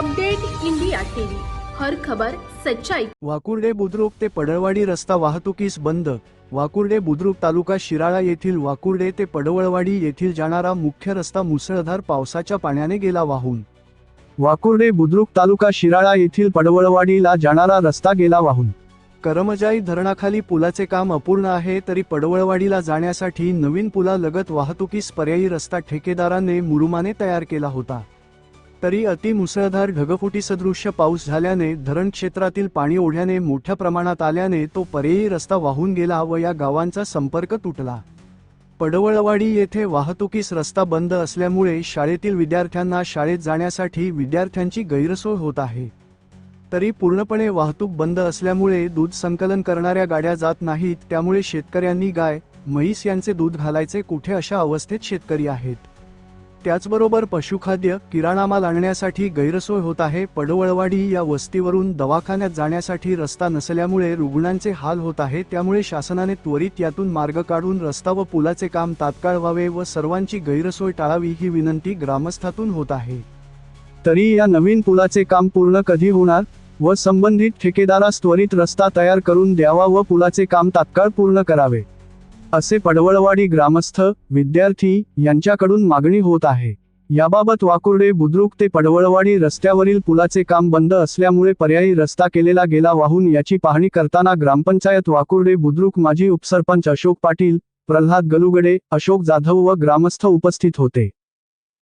Update India TV, हर खबर सच्चाई। वाकुर्डे बुद्रुक ते पडळवाडी रस्ता वाहतुकीस बंद। वाकुर्डे बुद्रुक तालुका शिराळा येथील वाकुर्डे ते पडवळवाडी येथील जाणारा मुख्य रस्ता मुसळधार पावसाच्या पाण्याने गेला वाहून। वाकुर्डे बुद्रुक तालुका शिराळा येथील पडवळवाडीला जाणारा रस्ता गेला वाहून। करमजाई धरणाखाली पुलाचे काम अपूर्ण आहे, तरी पडवळवाडीला जाण्यासाठी नवीन पुलालगत वाहतुकीस पर्यायी रस्ता ठेकेदाराने मुरुमाने तयार केला होता। तरी अतिमुसळधार ढगफुटीसदृश्य पाऊस झाल्याने धरण क्षेत्रातील पाणी ओढ्याने मोठ्या प्रमाणात आल्याने तो पर्यायी रस्ता वाहून गेला व या गावांचा संपर्क तुटला। पडवळवाडी येथे वाहतुकीस रस्ता बंद असल्यामुळे शाळेतील विद्यार्थ्यांना शाळेत जाण्यासाठी विद्यार्थ्यांची गैरसोय होत आहे। तरी पूर्णपणे वाहतूक बंद असल्यामुळे दूध संकलन करणाऱ्या गाड्या जात नाहीत, त्यामुळे शेतकऱ्यांनी गाय, म्हैस यांचे दूध घालायचे कुठे अशा अवस्थेत शेतकरी आहेत। त्याचबरोबर पशुखाद्य, किराणा माल आणण्यासाठी गैरसोय होत आहे। पडवळवाडी या वस्तीवरून दवाखान्यात जाण्यासाठी रस्ता नसल्यामुळे रुग्णांचे हाल होत आहे, त्यामुळे शासनाने त्वरित यातून मार्ग काढून रस्ता व पुलाचे काम तात्काळ व्हावे व सर्वांची गैरसोय टाळावी ही विनंती ग्रामस्थातून होत आहे। तरी या नवीन पुलाचे काम पूर्ण कधी होणार व संबंधित ठेकेदारास त्वरित रस्ता तयार करून द्यावा व पुलाचे काम तात्काळ पूर्ण करावे, असे पडवळवाडी ग्रामस्थ, विद्यार्थी यांच्याकडून मागणी होत आहे। याबाबत वाकुर्डे बुद्रुक ते पडवळवाडी रस्त्यावरील पुलाचे काम बंद असल्यामुळे पर्यायी रस्ता केलेला गेला वाहून याची पाहणी करताना ग्रामपंचायत वाकुर्डे बुद्रुक माजी उपसरपंच अशोक पाटील, प्रल्हाद गलुगडे, अशोक जाधव व ग्रामस्थ उपस्थित होते।